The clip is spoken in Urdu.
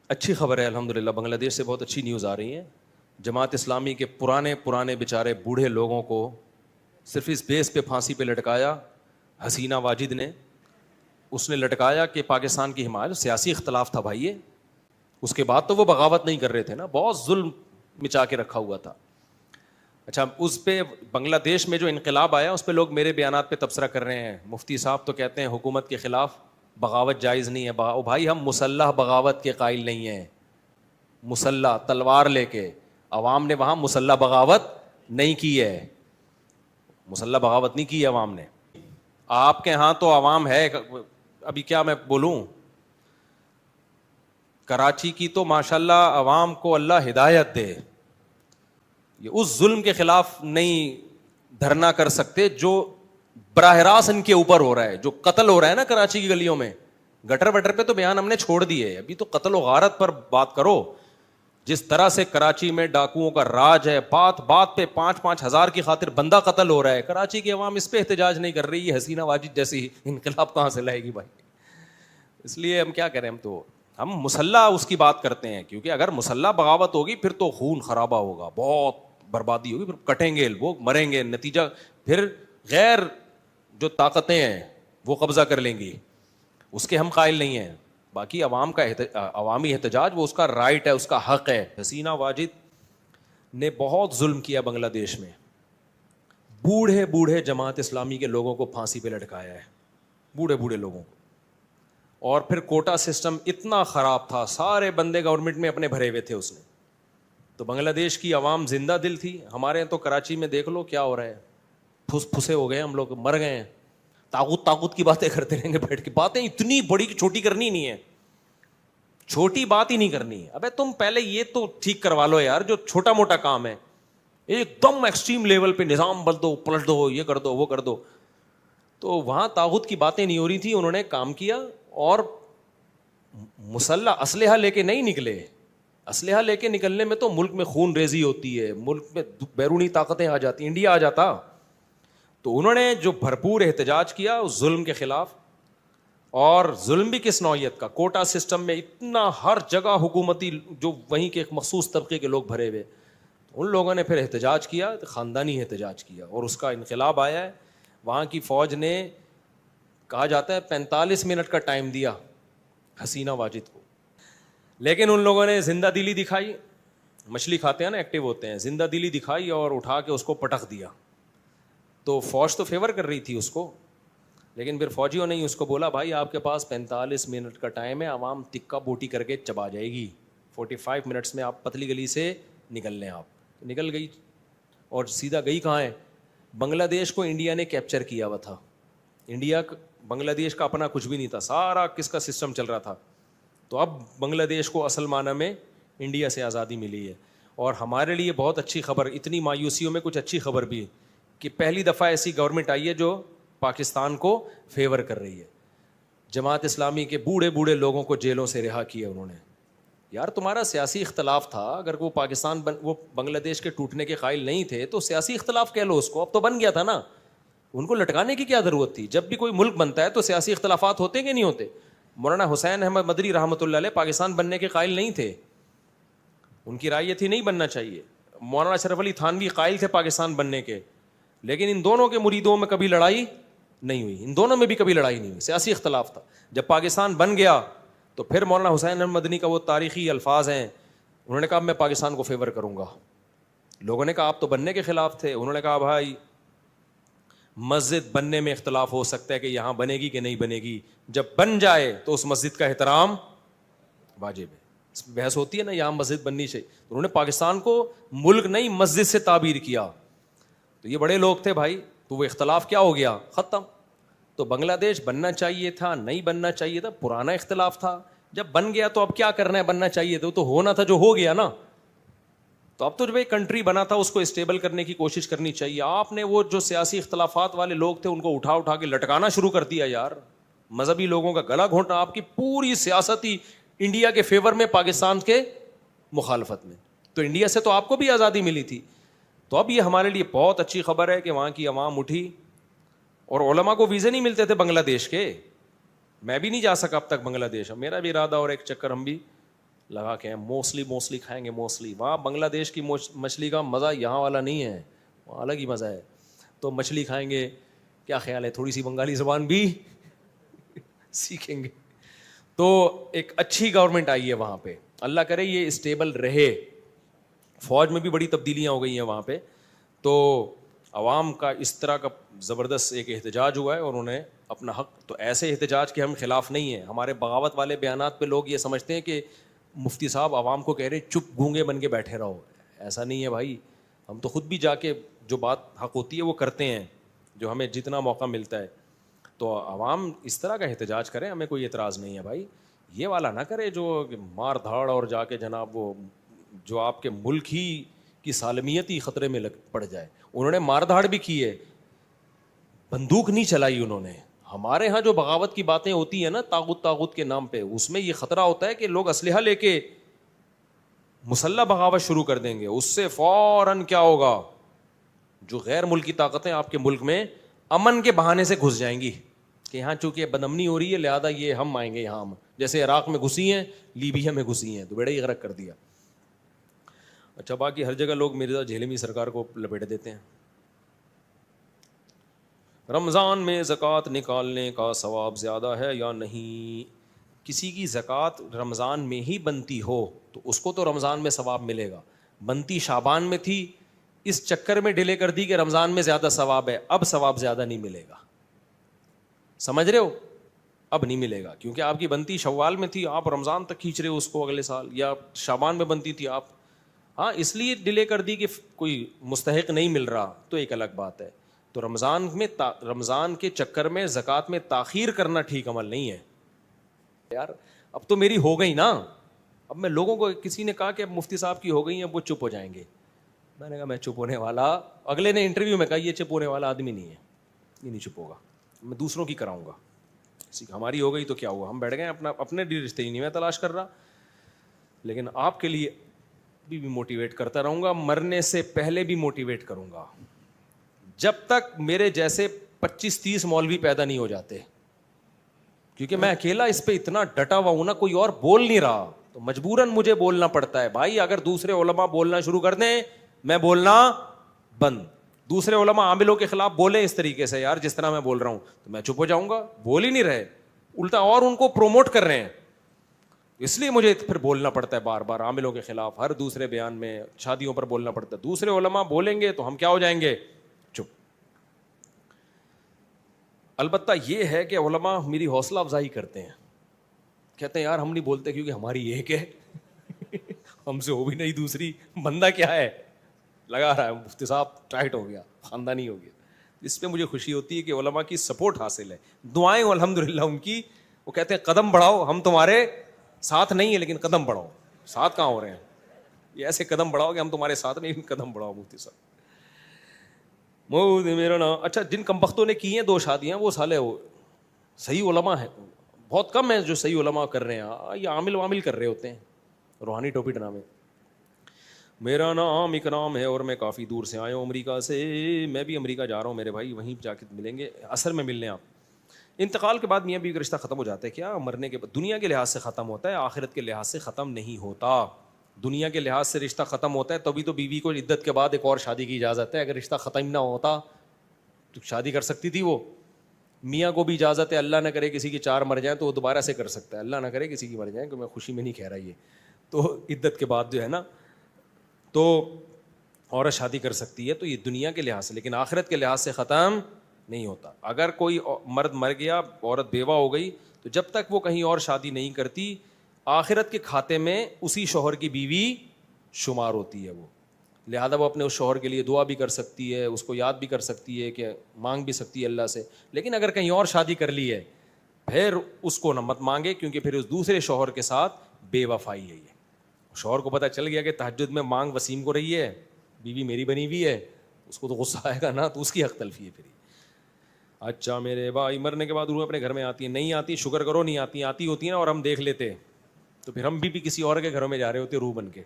اچھی خبر ہے الحمدللہ، بنگلہ دیش سے بہت اچھی نیوز آ رہی ہیں. جماعت اسلامی کے پرانے بیچارے بوڑھے لوگوں کو صرف اس بیس پہ پھانسی پہ لٹکایا حسینہ واجد نے. اس نے لٹکایا کہ پاکستان کی حمایت، سیاسی اختلاف تھا بھائی یہ. اس کے بعد تو وہ بغاوت نہیں کر رہے تھے نا، بہت ظلم مچا کے رکھا ہوا تھا. اچھا، اس پہ بنگلہ دیش میں جو انقلاب آیا اس پہ لوگ میرے بیانات پہ تبصرہ کر رہے ہیں. مفتی صاحب تو کہتے ہیں حکومت کے خلاف بغاوت جائز نہیں ہے. بھائی ہم مسلح بغاوت کے قائل نہیں ہیں. مسلح تلوار لے کے عوام نے وہاں مسلح بغاوت نہیں کی ہے. مسلح بغاوت نہیں کی ہے عوام نے. آپ کے ہاں تو عوام ہے. ابھی کیا میں بولوں، کراچی کی تو ماشاءاللہ عوام کو اللہ ہدایت دے، یہ اس ظلم کے خلاف نہیں دھرنا کر سکتے جو براہ راست ان کے اوپر ہو رہا ہے. جو قتل ہو رہا ہے نا کراچی کی گلیوں میں، گٹر وٹر پہ تو بیان ہم نے چھوڑ دیے، ابھی تو قتل و غارت پر بات کرو. جس طرح سے کراچی میں ڈاکوؤں کا راج ہے، بات بات پہ 5,000 کی خاطر بندہ قتل ہو رہا ہے. کراچی کی عوام اس پہ احتجاج نہیں کر رہی. حسینہ واجد جیسی انقلاب کہاں سے لائے گی بھائی؟ اس لیے ہم کیا کریں، ہم مسلح اس کی بات کرتے ہیں، کیونکہ اگر مسلح بغاوت ہوگی پھر تو خون خرابہ ہوگا، بہت بربادی ہوگی، پھر کٹیں گے وہ، مریں گے، نتیجہ پھر غیر جو طاقتیں ہیں وہ قبضہ کر لیں گی. اس کے ہم قائل نہیں ہیں. باقی عوام کا عوامی احتجاج وہ اس کا رائٹ ہے، اس کا حق ہے. حسینہ واجد نے بہت ظلم کیا بنگلہ دیش میں. بوڑھے جماعت اسلامی کے لوگوں کو پھانسی پہ لٹکایا ہے، بوڑھے لوگوں کو. اور پھر کوٹا سسٹم اتنا خراب تھا، سارے بندے گورنمنٹ میں اپنے بھرے ہوئے تھے اس نے. تو بنگلہ دیش کی عوام زندہ دل تھی. ہمارے تو کراچی میں دیکھ لو کیا ہو رہا ہے، پھسے ہو گئے ہم لوگ، مر گئے ہیں. طاقت کی باتیں کرتے رہیں گے بیٹھ کے. باتیں اتنی بڑی چھوٹی کرنی نہیں ہے، چھوٹی بات ہی نہیں کرنی. ابے تم پہلے یہ تو ٹھیک کروا لو یار، جو چھوٹا موٹا کام ہے. ایک دم ایکسٹریم لیول پہ نظام بدل دو، پلٹ دو، یہ کر دو، وہ کر دو. تو وہاں طاغوت کی باتیں نہیں ہو رہی تھی. انہوں نے کام کیا اور مسلح اسلحہ لے کے نہیں نکلے. اسلحہ لے کے نکلنے میں تو ملک میں خون ریزی ہوتی ہے، ملک میں بیرونی طاقتیں آ جاتی. انڈیا آ جاتا. تو انہوں نے جو بھرپور احتجاج کیا اس ظلم کے خلاف. اور ظلم بھی کس نوعیت کا، کوٹا سسٹم میں اتنا ہر جگہ حکومتی جو وہیں کے ایک مخصوص طبقے کے لوگ بھرے ہوئے، ان لوگوں نے پھر احتجاج کیا، خاندانی احتجاج کیا اور اس کا انقلاب آیا ہے. وہاں کی فوج نے کہا جاتا ہے 45 منٹ کا ٹائم دیا حسینہ واجد کو، لیکن ان لوگوں نے زندہ دلی دکھائی. مچھلی کھاتے ہیں نا، ایکٹیو ہوتے ہیں. زندہ دلی دکھائی اور اٹھا کے اس کو پٹخ دیا. تو فوج تو فیور کر رہی تھی اس کو، لیکن پھر فوجیوں نے اس کو بولا بھائی آپ کے پاس 45 منٹ کا ٹائم ہے، عوام ٹکا بوٹی کر کے چبا جائے گی، 45 منٹس میں آپ پتلی گلی سے نکل لیں. آپ نکل گئی اور سیدھا گئی کہاں ہے؟ بنگلہ دیش کو انڈیا نے کیپچر کیا ہوا تھا. انڈیا بنگلہ دیش کا اپنا کچھ بھی نہیں تھا، سارا کس کا سسٹم چل رہا تھا. تو اب بنگلہ دیش کو اصل معنی میں انڈیا سے آزادی ملی ہے. اور ہمارے لیے بہت اچھی خبر، اتنی مایوسیوں میں کچھ اچھی خبر بھی، کہ پہلی دفعہ ایسی گورنمنٹ آئی ہے جو پاکستان کو فیور کر رہی ہے. جماعت اسلامی کے بوڑھے لوگوں کو جیلوں سے رہا کیا انہوں نے. یار تمہارا سیاسی اختلاف تھا، اگر وہ وہ بنگلہ دیش کے ٹوٹنے کے قائل نہیں تھے تو سیاسی اختلاف کہہ لو اس کو، اب تو بن گیا تھا نا. ان کو لٹکانے کی کیا ضرورت تھی؟ جب بھی کوئی ملک بنتا ہے تو سیاسی اختلافات ہوتے کہ نہیں ہوتے؟ مولانا حسین احمد مدنی رحمۃ اللہ علیہ پاکستان بننے کے قائل نہیں تھے، ان کی رائے یہ تھی نہیں بننا چاہیے. مولانا اشرف علی تھانوی قائل تھے پاکستان بننے کے، لیکن ان دونوں کے مریدوں میں کبھی لڑائی نہیں ہوئی، ان دونوں میں بھی کبھی لڑائی نہیں ہوئی، سیاسی اختلاف تھا. جب پاکستان بن گیا تو پھر مولانا حسین احمد مدنی کا وہ تاریخی الفاظ ہیں، انہوں نے کہا میں پاکستان کو فیور کروں گا. لوگوں نے کہا آپ تو بننے کے خلاف تھے. انہوں نے کہا بھائی مسجد بننے میں اختلاف ہو سکتا ہے کہ یہاں بنے گی کہ نہیں بنے گی، جب بن جائے تو اس مسجد کا احترام واجب ہے. بحث ہوتی ہے نا یہاں مسجد بننی چاہیے، انہوں نے پاکستان کو ملک نہیں مسجد سے تعبیر کیا. تو یہ بڑے لوگ تھے بھائی، تو وہ اختلاف کیا ہو گیا؟ ختم. تو بنگلہ دیش بننا چاہیے تھا نہیں بننا چاہیے تھا، پرانا اختلاف تھا. جب بن گیا تو اب کیا کرنا ہے؟ بننا چاہیے تھا، تو ہونا تھا جو ہو گیا نا. تو اب تو جب ایک کنٹری بنا تھا اس کو اسٹیبل کرنے کی کوشش کرنی چاہیے. آپ نے وہ جو سیاسی اختلافات والے لوگ تھے ان کو اٹھا کے لٹکانا شروع کر دیا یار. مذہبی لوگوں کا گلا گھونٹنا، آپ کی پوری سیاست ہی انڈیا کے فیور میں، پاکستان کے مخالفت میں. تو انڈیا سے تو آپ کو بھی آزادی ملی تھی. تو اب یہ ہمارے لیے بہت اچھی خبر ہے کہ وہاں کی عوام اٹھی. اور علماء کو ویزے نہیں ملتے تھے بنگلہ دیش کے، میں بھی نہیں جا سکا اب تک بنگلہ دیش. میرا بھی ارادہ اور ایک چکر ہم بھی لگا کے موسلی کھائیں گے موسلی. وہاں بنگلہ دیش کی مچھلی کا مزہ یہاں والا نہیں ہے, وہاں الگ ہی مزہ ہے. تو مچھلی کھائیں گے, کیا خیال ہے تھوڑی سی بنگالی زبان بھی سیکھیں گے. تو ایک اچھی گورنمنٹ آئی ہے وہاں پہ, اللہ کرے یہ اسٹیبل رہے. فوج میں بھی بڑی تبدیلیاں ہو گئی ہیں وہاں پہ. تو عوام کا اس طرح کا زبردست ایک احتجاج ہوا ہے اور انہوں نے اپنا حق, تو ایسے احتجاج کے ہم خلاف نہیں ہیں. ہمارے بغاوت والے بیانات پہ لوگ یہ سمجھتے ہیں کہ مفتی صاحب عوام کو کہہ رہے چپ گونگے بن کے بیٹھے رہو. ایسا نہیں ہے بھائی, ہم تو خود بھی جا کے جو بات حق ہوتی ہے وہ کرتے ہیں, جو ہمیں جتنا موقع ملتا ہے. تو عوام اس طرح کا احتجاج کریں, ہمیں کوئی اعتراض نہیں ہے بھائی. یہ والا نہ کرے جو مار دھاڑ اور جا کے جناب وہ جو آپ کے ملک ہی کی سالمیت ہی خطرے میں پڑ جائے. انہوں نے مار دھاڑ بھی کی ہے, بندوق نہیں چلائی انہوں نے. ہمارے ہاں جو بغاوت کی باتیں ہوتی ہیں نا طاغوت کے نام پہ, اس میں یہ خطرہ ہوتا ہے کہ لوگ اسلحہ لے کے مسلح بغاوت شروع کر دیں گے. اس سے فوراً کیا ہوگا, جو غیر ملکی طاقتیں آپ کے ملک میں امن کے بہانے سے گھس جائیں گی کہ یہاں چونکہ بدامنی ہو رہی ہے لہذا یہ ہم آئیں گے یہاں. ہم جیسے عراق میں گھسی ہیں, لیبیا میں گھسی ہیں, تو بیڑا ہی غرق کر دیا. اچھا باقی ہر جگہ لوگ مرزا جھیلمی سرکار کو لپیٹ دیتے ہیں. رمضان میں زکوٰۃ نکالنے کا ثواب زیادہ ہے یا نہیں؟ کسی کی زکوٰۃ رمضان میں ہی بنتی ہو تو اس کو تو رمضان میں ثواب ملے گا. بنتی شعبان میں تھی, اس چکر میں ڈیلے کر دی کہ رمضان میں زیادہ ثواب ہے, اب ثواب زیادہ نہیں ملے گا. سمجھ رہے ہو؟ اب نہیں ملے گا کیونکہ آپ کی بنتی شوال میں تھی, آپ رمضان تک کھینچ رہے ہو اس کو اگلے سال, یا شعبان میں بنتی تھی آپ, ہاں اس لیے ڈیلے کر دی کہ کوئی مستحق نہیں مل رہا, تو ایک الگ بات ہے. تو رمضان کے چکر میں زکوٰۃ میں تاخیر کرنا ٹھیک عمل نہیں ہے. یار اب تو میری ہو گئی نا, اب میں لوگوں کو, کسی نے کہا کہ اب مفتی صاحب کی ہو گئی ہیں اب وہ چپ ہو جائیں گے. میں نے کہا میں چپ ہونے والا, اگلے نے انٹرویو میں کہا یہ چپ ہونے والا آدمی نہیں ہے, یہ نہیں چپ ہوگا, میں دوسروں کی کراؤں گا. ہماری ہو گئی تو کیا ہوا, ہم بیٹھ گئے اپنے رشتے ہی نہیں میں تلاش کر رہا. لیکن آپ کے لیے بھی موٹیویٹ کرتا رہوں گا, مرنے سے پہلے بھی موٹیویٹ کروں گا, جب تک میرے جیسے 25-30 مولوی پیدا نہیں ہو جاتے. کیونکہ میں اکیلا اس پہ اتنا ڈٹا ہوا ہوں نا, کوئی اور بول نہیں رہا تو مجبوراً مجھے بولنا پڑتا ہے. بھائی اگر دوسرے علماء بولنا شروع کر دیں میں بولنا بند, دوسرے علماء عاملوں کے خلاف بولیں اس طریقے سے یار جس طرح میں بول رہا ہوں, تو میں چپ ہو جاؤں گا. بول ہی نہیں رہے, الٹا اور ان کو پروموٹ کر رہے ہیں. اس لیے مجھے پھر بولنا پڑتا ہے بار بار عاملوں کے خلاف, ہر دوسرے بیان میں شادیوں پر بولنا پڑتا ہے. دوسرے علماء بولیں گے تو ہم کیا ہو جائیں گے, چپ. البتہ یہ ہے کہ علماء میری حوصلہ افزائی کرتے ہیں, کہتے ہیں یار ہم نہیں بولتے کیونکہ ہماری ایک ہے, ہم سے ہو بھی نہیں دوسری, بندہ کیا ہے لگا رہا ہے, مفتی صاحب ٹائٹ ہو گیا, خاندانی ہو گیا. اس پہ مجھے خوشی ہوتی ہے کہ علماء کی سپورٹ حاصل ہے, دعائیں الحمدللہ ان کی. وہ کہتے ہیں قدم بڑھاؤ, ہم تمہارے ساتھ نہیں ہیں لیکن قدم بڑھاؤ. ساتھ کہاں ہو رہے ہیں, یہ ایسے قدم بڑھاؤ کہ ہم تمہارے ساتھ نہیں, قدم بڑھاؤ مفتی صاحب. میرا نام, اچھا جن کمبختوں نے کی ہیں 2 شادیاں وہ سالے وہ صحیح علماء ہیں, بہت کم ہیں جو صحیح علماء کر رہے ہیں, یہ عامل وامل کر رہے ہوتے ہیں, روحانی ٹوپی ڈرامے. میرا نام اکرام ہے اور میں کافی دور سے آیا ہوں امریکہ سے. میں بھی امریکہ جا رہا ہوں میرے بھائی, وہیں جا کے ملیں گے, عصر میں ملنے آپ. انتقال کے بعد میاں بیوی کا رشتہ ختم ہو جاتا ہے کیا؟ مرنے کے بعد دنیا کے لحاظ سے ختم ہوتا ہے, آخرت کے لحاظ سے ختم نہیں ہوتا. دنیا کے لحاظ سے رشتہ ختم ہوتا ہے تبھی تو بیوی کو عدت کے بعد ایک اور شادی کی اجازت ہے. اگر رشتہ ختم نہ ہوتا تو شادی کر سکتی تھی وہ. میاں کو بھی اجازت ہے, اللہ نہ کرے کسی کی 4 مر جائیں تو وہ دوبارہ سے کر سکتا ہے, اللہ نہ کرے کسی کی مر جائیں, کہ میں خوشی میں نہیں کہہ رہا یہ, تو عدت کے بعد جو ہے نا تو عورت شادی کر سکتی ہے. تو یہ دنیا کے لحاظ سے, لیکن آخرت کے لحاظ سے ختم نہیں ہوتا. اگر کوئی مرد مر گیا, عورت بیوہ ہو گئی, تو جب تک وہ کہیں اور شادی نہیں کرتی آخرت کے کھاتے میں اسی شوہر کی بیوی شمار ہوتی ہے وہ. لہذا وہ اپنے اس شوہر کے لیے دعا بھی کر سکتی ہے, اس کو یاد بھی کر سکتی ہے, کہ مانگ بھی سکتی ہے اللہ سے. لیکن اگر کہیں اور شادی کر لی ہے پھر اس کو نہ مت مانگے, کیونکہ پھر اس دوسرے شوہر کے ساتھ بے وفائی ہے. یہ شوہر کو پتہ چل گیا کہ تہجد میں مانگ وسیم کو رہی ہے, بیوی میری بنی ہوئی ہے, اس کو تو غصہ آئے گا نا, تو اس کی حق تلفی ہے پھر. اچھا میرے بھائی, مرنے کے بعد روح اپنے گھر میں آتی ہے؟ نہیں آتی, شکر کرو نہیں آتی, آتی ہوتی ہیں اور ہم دیکھ لیتے تو پھر ہم بھی کسی اور کے گھروں میں جا رہے ہوتے روح بن کے.